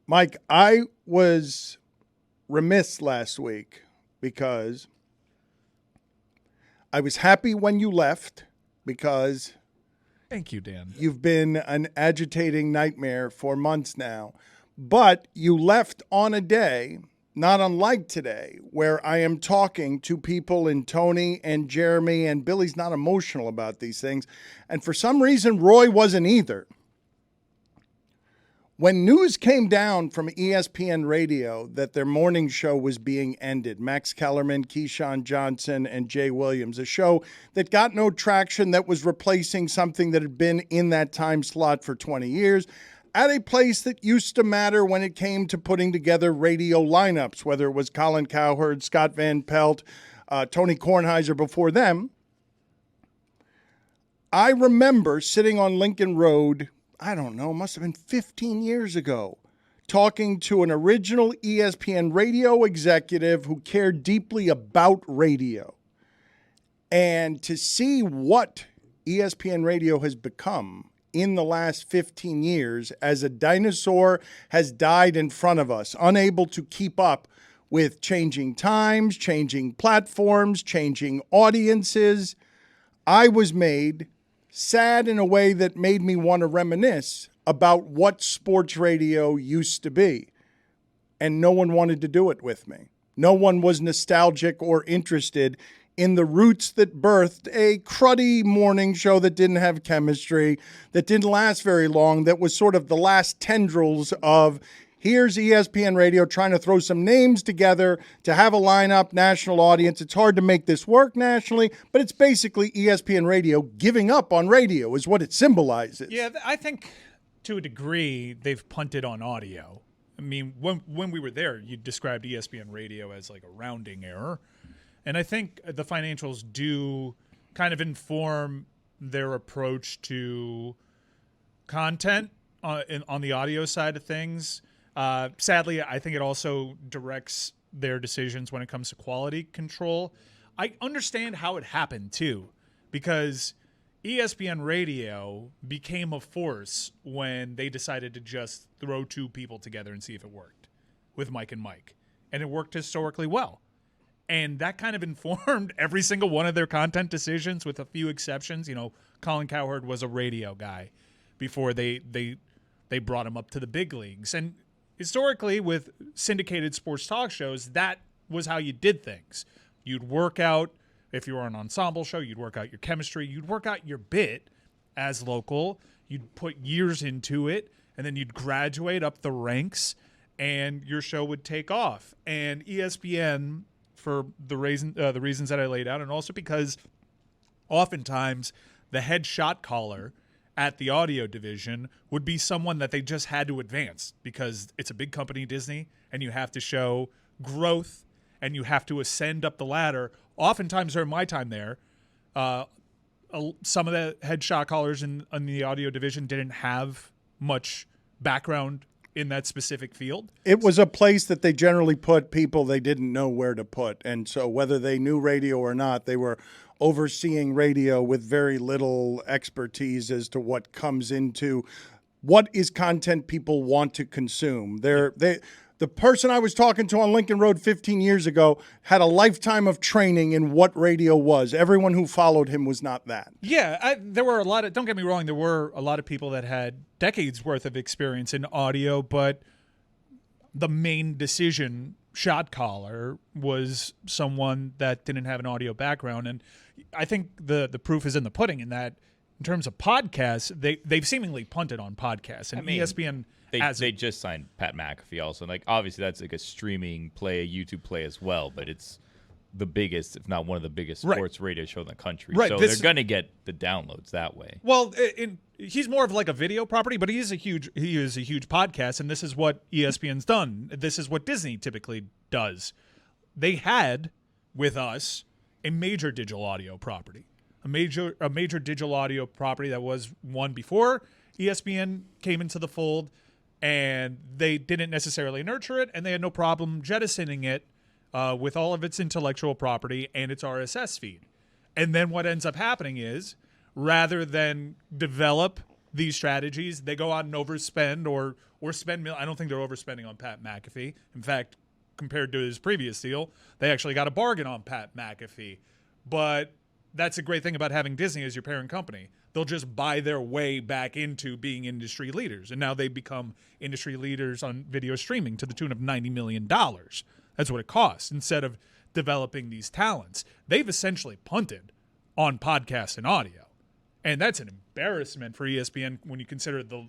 Mike, I was remiss last week because I was happy when you left because thank you, Dan. You've been an agitating nightmare for months now, but you left on a day, not unlike today, where I am talking to people in Tony and Jeremy, and Billy's not emotional about these things, and for some reason Roy wasn't either. When news came down from ESPN Radio that their morning show was being ended, Max Kellerman, Keyshawn Johnson, and Jay Williams, a show that got no traction, that was replacing something that had been in that time slot for 20 years, at a place that used to matter when it came to putting together radio lineups, whether it was Colin Cowherd, Scott Van Pelt, Tony Kornheiser before them. I remember sitting on Lincoln Road, I don't know, must have been 15 years ago, talking to an original ESPN radio executive who cared deeply about radio. And to see what ESPN Radio has become in the last 15 years as a dinosaur has died in front of us, unable to keep up with changing times, changing platforms, changing audiences, I was made sad in a way that made me want to reminisce about what sports radio used to be. And no one wanted to do it with me. No one was nostalgic or interested in the roots that birthed a cruddy morning show that didn't have chemistry, that didn't last very long, that was sort of the last tendrils of here's ESPN Radio trying to throw some names together to have a lineup, national audience. It's hard to make this work nationally, but it's basically ESPN Radio giving up on radio is what it symbolizes. Yeah, I think to a degree they've punted on audio. I mean, when we were there, you described ESPN Radio as like a rounding error. And I think the financials do kind of inform their approach to content on the audio side of things. Sadly, I think it also directs their decisions when it comes to quality control. I understand how it happened, too, because ESPN Radio became a force when they decided to just throw two people together and see if it worked with Mike and Mike. And it worked historically well. And that kind of informed every single one of their content decisions with a few exceptions. You know, Colin Cowherd was a radio guy before they brought him up to the big leagues. And historically, with syndicated sports talk shows, that was how you did things. You'd work out, if you were an ensemble show, you'd work out your chemistry. You'd work out your bit as local. You'd put years into it, and then you'd graduate up the ranks, and your show would take off. And ESPN, for the reasons that I laid out, and also because oftentimes the head shot caller at the audio division would be someone that they just had to advance because it's a big company, Disney, and you have to show growth and you have to ascend up the ladder. Oftentimes during my time there, some of the head shot callers in the audio division didn't have much background in that specific field. It was a place that they generally put people they didn't know where to put. And so whether they knew radio or not, they were overseeing radio with very little expertise as to what comes into what is content people want to consume. The person I was talking to on Lincoln Road 15 years ago had a lifetime of training in what radio was. Everyone who followed him was not that. Yeah, there were a lot of, don't get me wrong, there were a lot of people that had decades worth of experience in audio, but the main decision shot caller was someone that didn't have an audio background. And I think the proof is in the pudding in that in terms of podcasts, they've seemingly punted on podcasts. And ESPN... They just signed Pat McAfee also. And obviously that's like a streaming play, a YouTube play as well, but it's the biggest, if not one of the biggest sports radio show in the country. Right. So they're going to get the downloads that way. Well, he's more of like a video property, but he is a huge podcast, and this is what ESPN's done. This is what Disney typically does. They had with us a major digital audio property, a major digital audio property that was one before ESPN came into the fold. And they didn't necessarily nurture it, and they had no problem jettisoning it with all of its intellectual property and its RSS feed. And then what ends up happening is, rather than develop these strategies, they go out and overspend or spend. I don't think they're overspending on Pat McAfee. In fact, compared to his previous deal, they actually got a bargain on Pat McAfee. But that's a great thing about having Disney as your parent company. They'll just buy their way back into being industry leaders. And now they become industry leaders on video streaming to the tune of $90 million. That's what it costs instead of developing these talents. They've essentially punted on podcasts and audio. And that's an embarrassment for ESPN when you consider the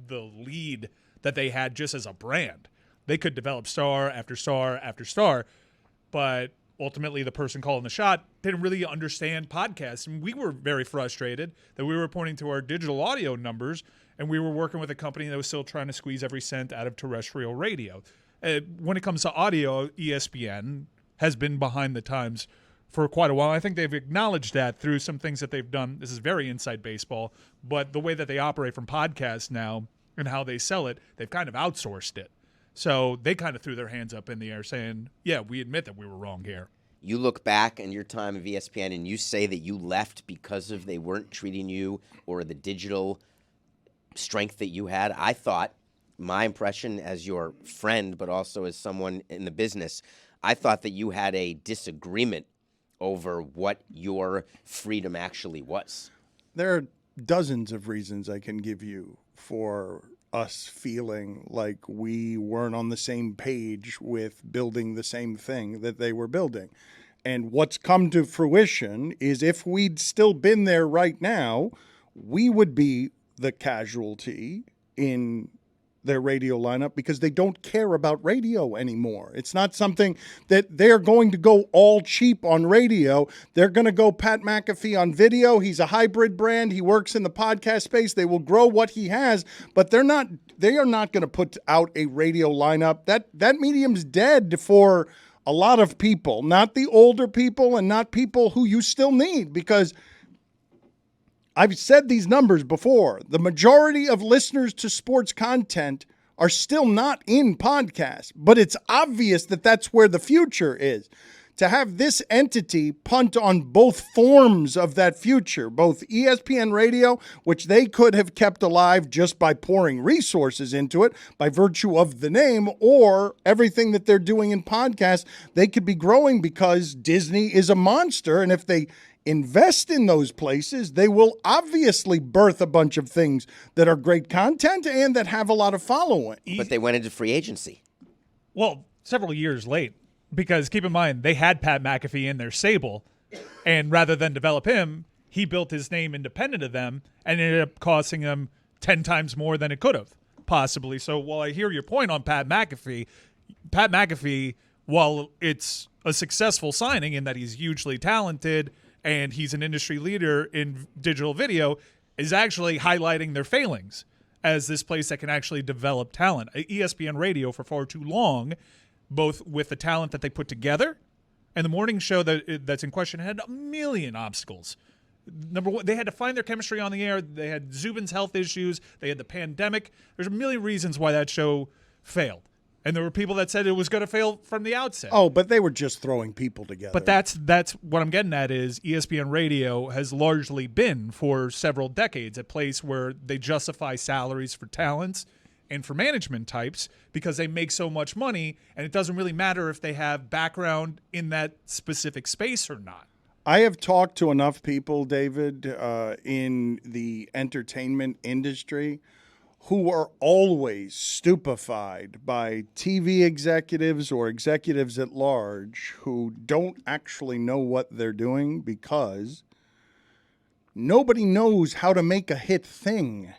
lead that they had just as a brand. They could develop star after star after star, but ultimately the person calling the shot didn't really understand podcasts. And we were very frustrated that we were pointing to our digital audio numbers and we were working with a company that was still trying to squeeze every cent out of terrestrial radio. When it comes to audio, ESPN has been behind the times for quite a while. I think they've acknowledged that through some things that they've done. This is very inside baseball, but the way that they operate from podcasts now and how they sell it, they've kind of outsourced it. So they kind of threw their hands up in the air saying, yeah, we admit that we were wrong here. You look back in your time at ESPN and you say that you left because of they weren't treating you or the digital strength that you had. I thought, my impression as your friend, but also as someone in the business, I thought that you had a disagreement over what your freedom actually was. There are dozens of reasons I can give you for us feeling like we weren't on the same page with building the same thing that they were building. And what's come to fruition is if we'd still been there right now, we would be the casualty in their radio lineup because they don't care about radio anymore. It's not something that they're going to go all cheap on radio. They're going to go Pat McAfee on video. He's a hybrid brand. He works in the podcast space. They will grow what he has, but they are not going to put out a radio lineup. That medium's dead for a lot of people, not the older people and not people who you still need, because I've said these numbers before. The majority of listeners to sports content are still not in podcasts, but it's obvious that that's where the future is. To have this entity punt on both forms of that future, both ESPN Radio, which they could have kept alive just by pouring resources into it by virtue of the name, or everything that they're doing in podcasts, they could be growing because Disney is a monster, and if they invest in those places, they will obviously birth a bunch of things that are great content and that have a lot of following. But they went into free agency. Well, several years late, because keep in mind, they had Pat McAfee in their stable, and rather than develop him, he built his name independent of them and ended up costing them 10 times more than it could have, possibly. So while I hear your point on Pat McAfee, while it's a successful signing in that he's hugely talented and he's an industry leader in digital video, is actually highlighting their failings as this place that can actually develop talent. ESPN Radio for far too long, both with the talent that they put together and the morning show that's in question, had a million obstacles. Number one, they had to find their chemistry on the air. They had Zubin's health issues. They had the pandemic. There's a million reasons why that show failed. And there were people that said it was going to fail from the outset. Oh, but they were just throwing people together. But that's what I'm getting at is ESPN Radio has largely been for several decades a place where they justify salaries for talents and for management types because they make so much money, and it doesn't really matter if they have background in that specific space or not. I have talked to enough people, David, in the entertainment industry who are always stupefied by TV executives or executives at large who don't actually know what they're doing because nobody knows how to make a hit thing.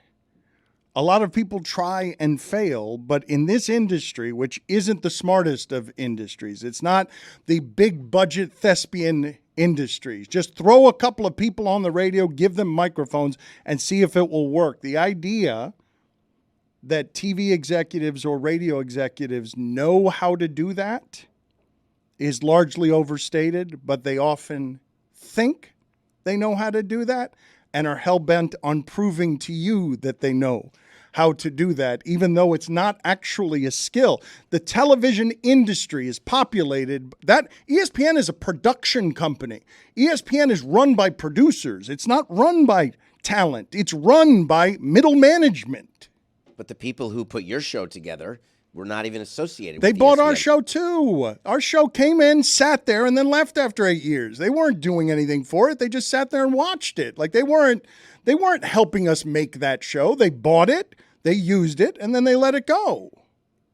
A lot of people try and fail, but in this industry, which isn't the smartest of industries, it's not the big budget thespian industries. Just throw a couple of people on the radio, give them microphones, and see if it will work. The idea that TV executives or radio executives know how to do that is largely overstated, but they often think they know how to do that and are hell-bent on proving to you that they know how to do that, even though it's not actually a skill. The television industry is populated. That ESPN is a production company. ESPN is run by producers. It's not run by talent. It's run by middle management. But the people who put your show together were not even associated They with bought ESPN. our show too. Our show came in, sat there, and then left after 8 years. They weren't doing anything for it. They just sat there and watched it. Like they weren't helping us make that show. They bought it, they used it, and then they let it go.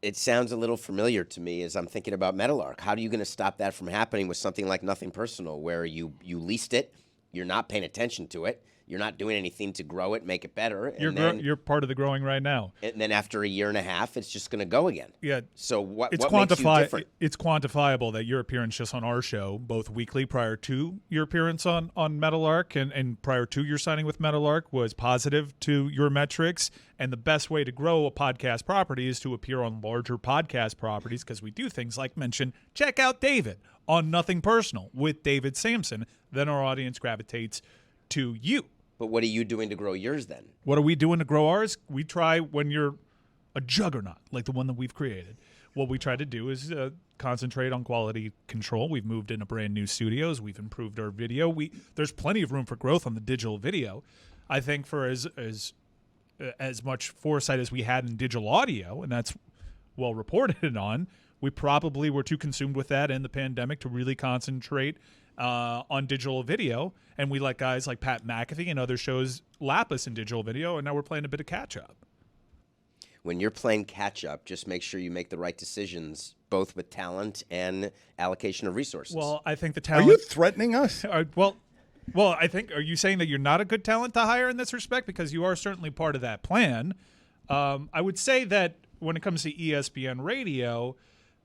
It sounds a little familiar to me as I'm thinking about Meadowlark. How are you going to stop that from happening with something like Nothing Personal, where you leased it, you're not paying attention to it, you're not doing anything to grow it, make it better. And You're part of the growing right now. And then after a year and a half, it's just going to go again. Yeah. So what It's makes you different? It's quantifiable that your appearance just on our show, both weekly prior to your appearance on Meadowlark and prior to your signing with Meadowlark, was positive to your metrics. And the best way to grow a podcast property is to appear on larger podcast properties, because we do things like mention, check out David on Nothing Personal with David Sampson. Then our audience gravitates to you. But what are you doing to grow yours then? What are we doing to grow ours? We try, when you're a juggernaut like the one that we've created, what we try to do is concentrate on quality control. We've moved into brand new studios. We've improved our video. There's plenty of room for growth on the digital video. I think for as much foresight as we had in digital audio, and that's well reported on, we probably were too consumed with that in the pandemic to really concentrate on digital video, and we let guys like Pat McAfee and other shows lap us in digital video, and now we're playing a bit of catch-up. When you're playing catch-up, just make sure you make the right decisions, both with talent and allocation of resources. Well, I think the Are talent... you threatening us? Well, I think, are you saying that you're not a good talent to hire in this respect? Because you are certainly part of that plan. I would say that when it comes to ESPN Radio,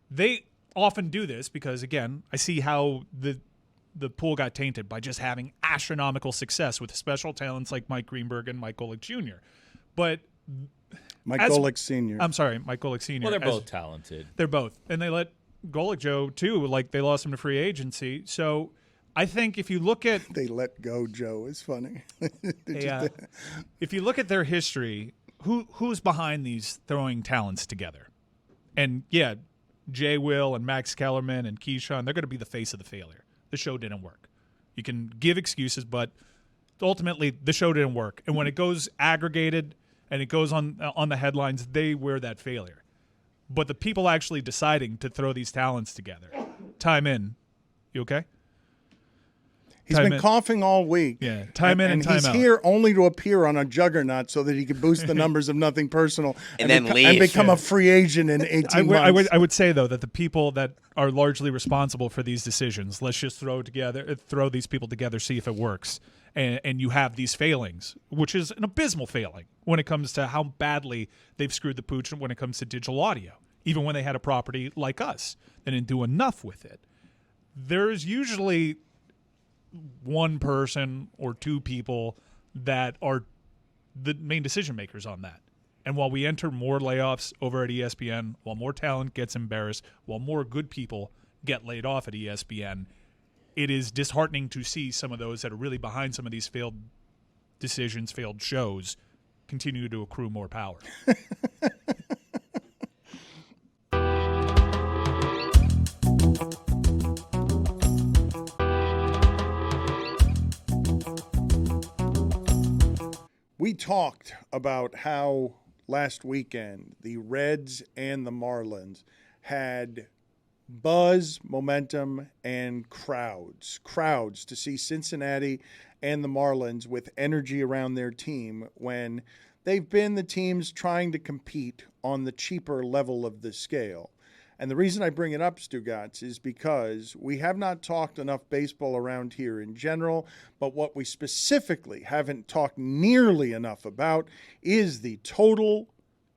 they often do this because, again, I see how the pool got tainted by just having astronomical success with special talents like Mike Greenberg and Mike Golick Jr. But Mike Golick Sr. I'm sorry, Mike Golick Sr. Well, they're both talented. They're both. And they let Golick Joe, too. Like, they lost him to free agency. So I think if you look at... They let go Joe. It's funny. If you look at their history, who's behind these throwing talents together? And, yeah, Jay Will and Max Kellerman and Keyshawn, they're going to be the face of the failure. The show didn't work. You can give excuses, but ultimately the show didn't work. And when it goes aggregated and it goes on the headlines, they wear that failure. But the people actually deciding to throw these talents together, time in. You okay? He's been coughing all week. Yeah, time in and time he's out. here only to appear on a juggernaut so that he can boost the numbers of Nothing Personal and then leave. And become a free agent in 18 months. I would say, though, that the people that are largely responsible for these decisions, let's just throw these people together, see if it works. And you have these failings, which is an abysmal failing when it comes to how badly they've screwed the pooch when it comes to digital audio. Even when they had a property like us, they didn't do enough with it. There's usually one person or two people that are the main decision makers on that. And while we enter more layoffs over at ESPN, while more talent gets embarrassed, while more good people get laid off at ESPN, it is disheartening to see some of those that are really behind some of these failed decisions, failed shows, continue to accrue more power. We talked about how last weekend the Reds and the Marlins had buzz, momentum, and crowds to see Cincinnati and the Marlins with energy around their team when they've been the teams trying to compete on the cheaper level of the scale. And the reason I bring it up, Stugotz, is because we have not talked enough baseball around here in general, but what we specifically haven't talked nearly enough about is the total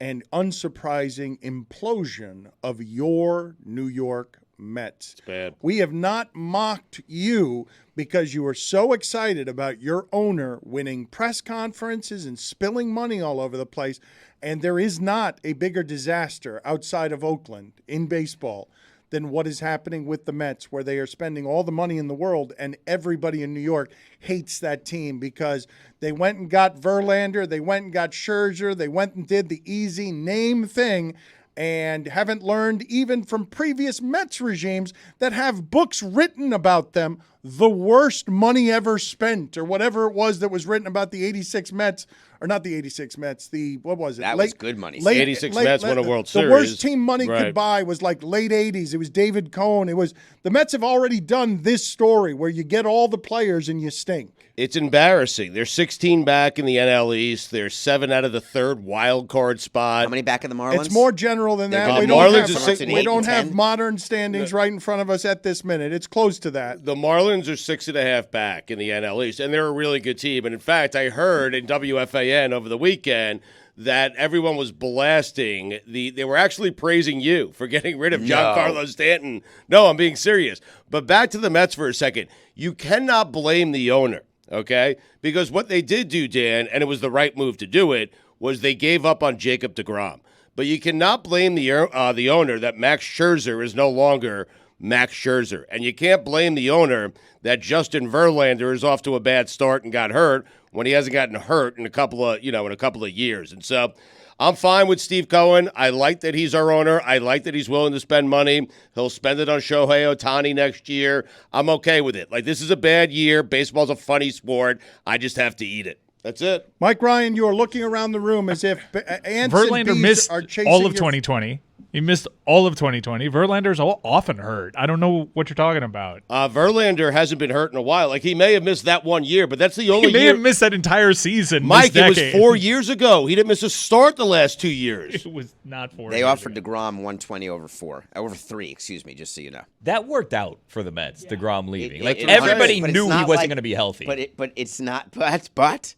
and unsurprising implosion of your New York Mets. It's bad. We have not mocked you because you were so excited about your owner winning press conferences and spilling money all over the place. And there is not a bigger disaster outside of Oakland in baseball than what is happening with the Mets, where they are spending all the money in the world and everybody in New York hates that team because they went and got Verlander, they went and got Scherzer, they went and did the easy name thing, and haven't learned even from previous Mets regimes that have books written about them, the worst money ever spent, or whatever it was that was written about the 86 Mets, or not the 86 Mets, what was it? That was good money. 86 Mets won a World Series. The worst team money could buy was like late 80s. It was David Cohn. The Mets have already done this story where you get all the players and you stink. It's embarrassing. They're 16 back in the NL East. They're 7 out of the third wild card spot. How many back in the Marlins? It's more general than that. We don't have modern standings right in front of us at this minute. It's close to that. The Marlins are 6.5 back in the NL East, and they're a really good team. And in fact, I heard in WFAN over the weekend that everyone was blasting they were actually praising you for getting rid of Giancarlo Stanton. No, I'm being serious. But back to the Mets for a second. You cannot blame the owner. Okay? Because what they did do, Dan, and it was the right move to do it, was they gave up on Jacob deGrom. But you cannot blame the owner that Max Scherzer is no longer Max Scherzer. And you can't blame the owner that Justin Verlander is off to a bad start and got hurt when he hasn't gotten hurt in a couple of years. And so I'm fine with Steve Cohen. I like that he's our owner. I like that he's willing to spend money. He'll spend it on Shohei Ohtani next year. I'm okay with it. Like, this is a bad year. Baseball's a funny sport. I just have to eat it. That's it. Mike Ryan, you are looking around the room as if ants Verlander and bees missed are chasing all of 2020. He missed all of 2020. Verlander's often hurt. I don't know what you're talking about. Verlander hasn't been hurt in a while. Like, he may have missed that 1 year, but that's the only year. He may have missed that entire season. Mike, it was 4 years ago. He didn't miss a start the last 2 years. It was not 4 They years offered ago. DeGrom 120 over 3, excuse me, just so you know. That worked out for the Mets, DeGrom leaving. It Everybody but knew it's he not wasn't going to be healthy. But it's not. But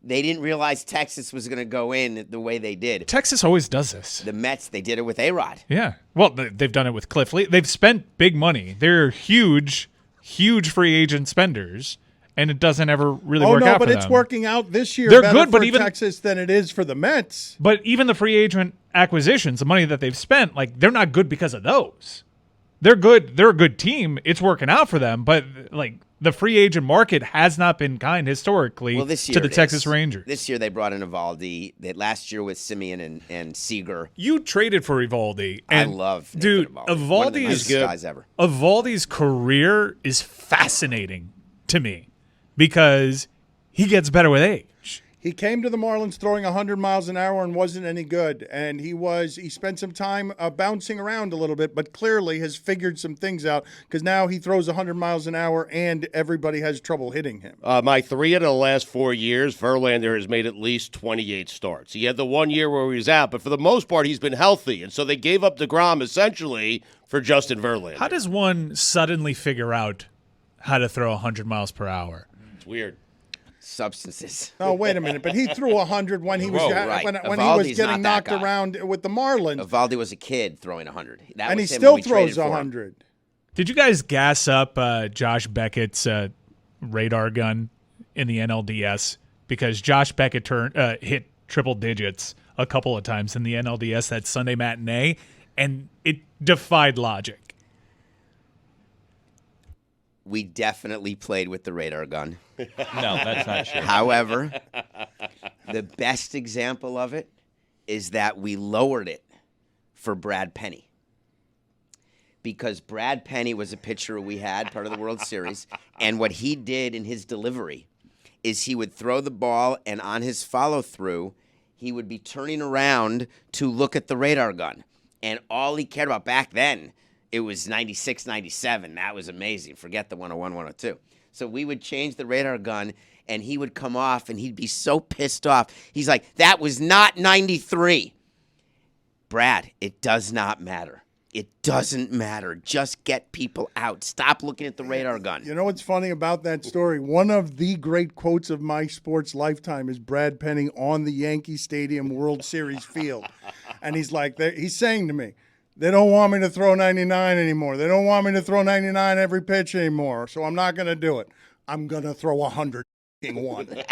they didn't realize Texas was going to go in the way they did. Texas always does this. The Mets, they did it with A-Rod. Yeah. Well, they've done it with Cliff Lee. They've spent big money. They're huge free agent spenders, and it doesn't ever really work out for them. Oh, no, but it's working out this year They're better good, for but even Texas than it is for the Mets. But even the free agent acquisitions, the money that they've spent, like, they're not good because of those. They're good. They're a good team. It's working out for them, but like the free agent market has not been kind historically to the Texas Rangers. This year they brought in Evaldi. Last year with Simeon and Seager. You traded for Evaldi. And I love dude. One of the nicest guys ever. Evaldi's career is fascinating to me because he gets better with age. He came to the Marlins throwing 100 miles an hour and wasn't any good. And he spent some time bouncing around a little bit, but clearly has figured some things out because now he throws 100 miles an hour and everybody has trouble hitting him. My 3 out of the last 4 years, Verlander has made at least 28 starts. He had the 1 year where he was out, but for the most part, he's been healthy. And so they gave up DeGrom essentially for Justin Verlander. How does one suddenly figure out how to throw 100 miles per hour? It's weird. Substances. Oh, wait a minute. But he threw 100 when he was when he was getting knocked around with the Marlins. Evaldi was a kid throwing 100. And he still throws 100. Did you guys gas up Josh Beckett's radar gun in the NLDS? Because Josh Beckett hit triple digits a couple of times in the NLDS that Sunday matinee, and it defied logic. We definitely played with the radar gun. No, that's not true. However, the best example of it is that we lowered it for Brad Penny. Because Brad Penny was a pitcher we had, part of the World Series, and what he did in his delivery is he would throw the ball, and on his follow-through, he would be turning around to look at the radar gun. And all he cared about back then, it was 96, 97. That was amazing. Forget the 101, 102. So we would change the radar gun, and he would come off, and he'd be so pissed off. He's like, that was not 93. Brad, it does not matter. It doesn't matter. Just get people out. Stop looking at the radar gun. You know what's funny about that story? One of the great quotes of my sports lifetime is Brad Penny on the Yankee Stadium World Series field. And he's like, he's saying to me, they don't want me to throw 99 anymore. They don't want me to throw 99 every pitch anymore, so I'm not going to do it. I'm going to throw 101.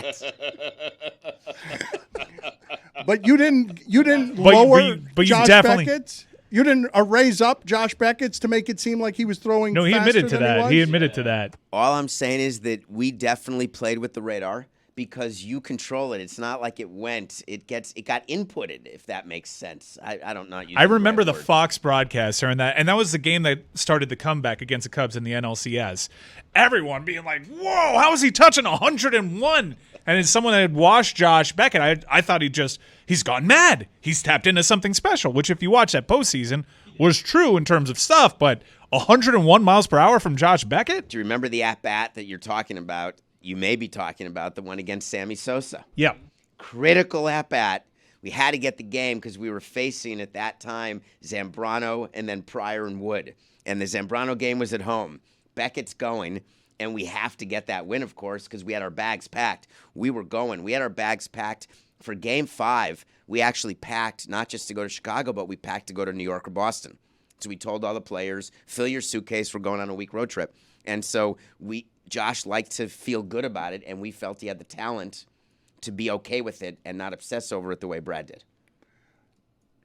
But you didn't lower Josh Beckett's? You didn't raise up Josh Beckett's to make it seem like he was throwing faster than he was? He admitted to that. All I'm saying is that we definitely played with the radar because you control it. It's not like it went. It got inputted, if that makes sense. I don't know. I remember the Fox broadcast during that, and that was the game that started the comeback against the Cubs in the NLCS. Everyone being like, "Whoa, how is he touching 101?" And then someone that had watched Josh Beckett, I thought he's gone mad. He's tapped into something special, which if you watch that postseason was true in terms of stuff, but 101 miles per hour from Josh Beckett? Do you remember the at-bat that you're talking about? You may be talking about the one against Sammy Sosa. Yeah. Critical at-bat. We had to get the game because we were facing, at that time, Zambrano and then Pryor and Wood. And the Zambrano game was at home. Beckett's going, and we have to get that win, of course, because we had our bags packed. We were going. We had our bags packed for Game 5. We actually packed not just to go to Chicago, but we packed to go to New York or Boston. So we told all the players, fill your suitcase, we're going on a week road trip. And so Josh liked to feel good about it, and we felt he had the talent to be okay with it and not obsess over it the way Brad did.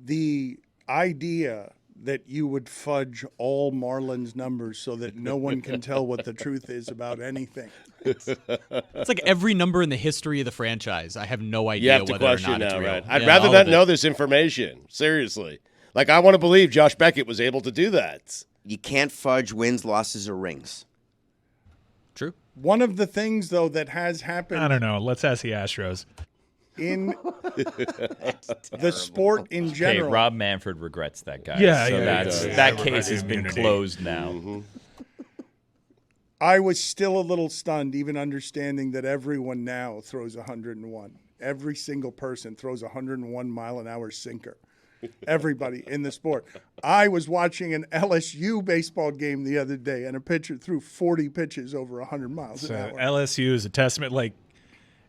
The idea that you would fudge all Marlins numbers so that no one can tell what the truth is about anything. It's like every number in the history of the franchise. I have no idea whether or not it's real. Right? I'd rather not know this information. Seriously. Like, I want to believe Josh Beckett was able to do that. You can't fudge wins, losses, or rings. True. One of the things, though, that has happened I don't know. Let's ask the Astros. in the sport in Hey, general. Rob Manfred regrets that guy. Yeah, so yeah, that case has been closed now. Mm-hmm. I was still a little stunned, even understanding that everyone now throws 101. Every single person throws a 101-mile-an-hour sinker. Everybody in the sport. I was watching an LSU baseball game the other day, and a pitcher threw 40 pitches over 100 miles an hour. LSU is a testament. Like,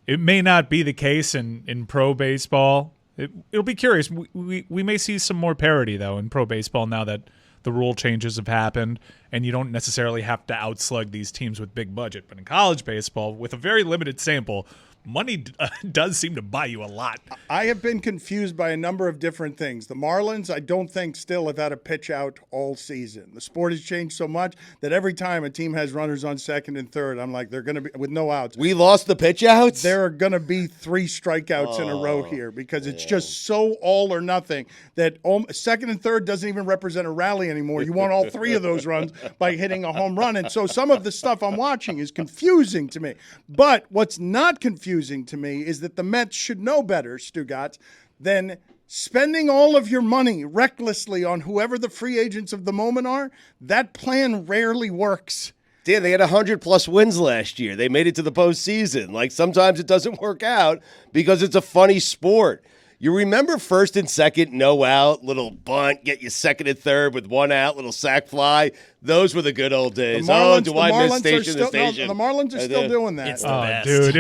it may not be the case in pro baseball. It'll be curious. We may see some more parity, though, in pro baseball now that the rule changes have happened, and you don't necessarily have to outslug these teams with big budget. But in college baseball, with a very limited sample, money does seem to buy you a lot. I have been confused by a number of different things. The Marlins, I don't think, still have had a pitch out all season. The sport has changed so much that every time a team has runners on second and third, I'm like, they're going to be, with no outs. We lost the pitch outs? There are going to be 3 strikeouts in a row here because it's just so all or nothing that second and third doesn't even represent a rally anymore. You want all 3 of those runs by hitting a home run. And so some of the stuff I'm watching is confusing to me. But what's not confusing to me is that the Mets should know better, Stugotz, than spending all of your money recklessly on whoever the free agents of the moment are. That plan rarely works. Dan, they had 100-plus wins last year. They made it to the postseason. Like, sometimes it doesn't work out because it's a funny sport. You remember first and second, no out, little bunt, get you second and third with 1 out, little sac fly. Those were the good old days. The miss station to station? No, the Marlins are still doing that. It's the best. Dude,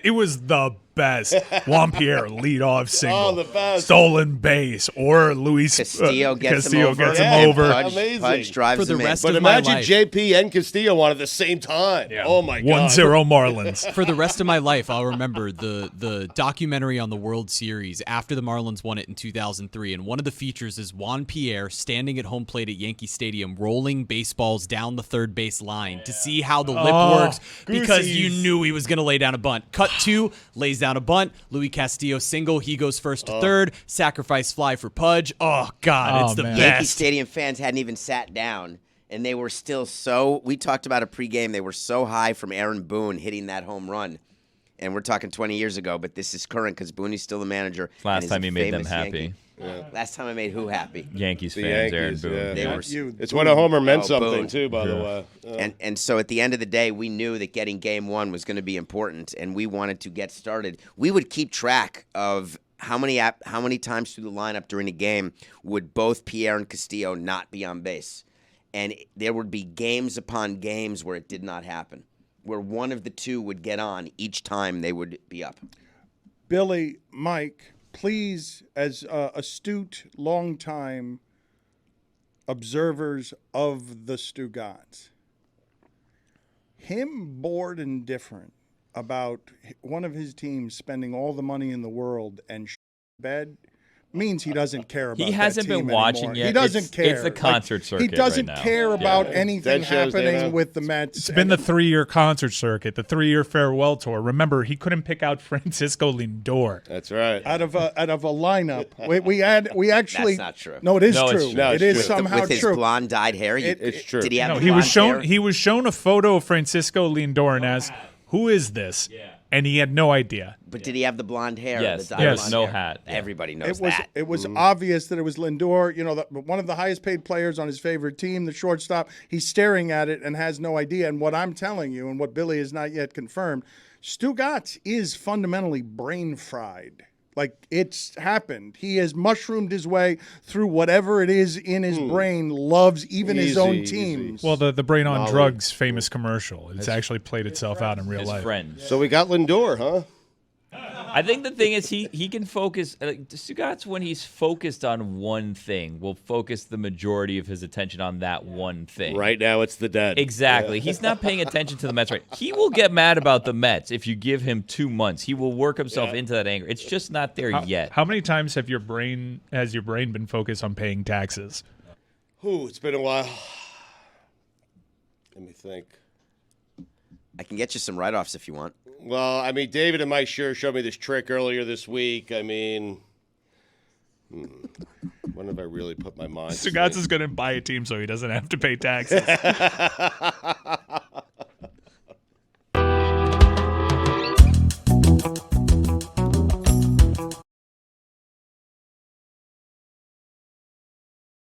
it was the best. Juan Pierre leadoff single, the best. Stolen base, or Luis Castillo gets Castillo him over. gets Yeah, him over. Amazing. Pudge drives For the him in. rest But of my imagine life. JP and Castillo on at the same time. Yeah. Oh, my God. 1-0 Marlins. For the rest of my life, I'll remember the documentary on the World Series after the Marlins won it in 2003, and one of the features is Juan Pierre standing at home plate at Yankee Stadium rolling baseballs down the third base line to see how the lip works because you goosies. knew he was going to lay down a bunt. Cut 2, lays down a bunt. Luis Castillo single. He goes first to third. Sacrifice fly for Pudge. Oh, God, it's the man. Yankee best. Stadium fans hadn't even sat down, and they were still so – we talked about a pregame. They were so high from Aaron Boone hitting that home run. And we're talking 20 years ago, but this is current because Boone's still the manager. Last and time he's a he made them famous happy. Yankee. Last time I made who happy? Yankees The fans, Yankees, Aaron Boone. yeah. They Yeah. were You, It's when a homer meant Oh, something, Boone. too, by the way. And so at the end of the day, we knew that getting game 1 was going to be important, and we wanted to get started. We would keep track of how many times through the lineup during a game would both Pierre and Castillo not be on base. And there would be games upon games where it did not happen, where one of the two would get on each time they would be up. Billy, Mike, please, as astute, long-time observers of the Stugotz, him bored and different about one of his teams spending all the money in the world and bed means he doesn't care about. He hasn't that team been watching anymore. yet. He doesn't care. It's the concert circuit. He doesn't right now. care about anything That shows happening Dana. with the Mets. It's been the 3-year concert circuit, the 3-year farewell tour. Remember, he couldn't pick out Francisco Lindor. That's right. out of a lineup. We actually. That's not true. No, it is No, it's true. true. No, It it's is true. somehow With his true. blonde dyed hair, It's true. Did he have No, the he was blonde hair? shown. He was shown a photo of Francisco Lindor and asked, "Who is this?" And he had no idea. But did he have the blonde hair? Yes, the there dyed was blonde no hair? hat. Yeah. Everybody knows It was that. it was obvious that it was Lindor, one of the highest paid players on his favorite team, the shortstop. He's staring at it and has no idea. And what I'm telling you, and what Billy has not yet confirmed, Stugotz is fundamentally brain fried. Like, it's happened. He has mushroomed his way through whatever it is in his brain, loves even his own Easy. teams. Well, the Brain on Molly. Drugs famous commercial. It's actually played itself out in real His life. friends. So we got Lindor, huh? I think the thing is he can focus. Stugotz, when he's focused on one thing, will focus the majority of his attention on that one thing. Right now, it's the dead. Exactly. He's not paying attention to the Mets. Right. He will get mad about the Mets if you give him 2 months. He will work himself into that anger. It's just not there yet. How many times has your brain been focused on paying taxes? Ooh, it's been a while. Let me think. I can get you some write-offs if you want. Well, I mean, David and Mike sure showed me this trick earlier this week. I mean, when have I really put my mind to Stugotz sleep? is going to buy a team so he doesn't have to pay taxes.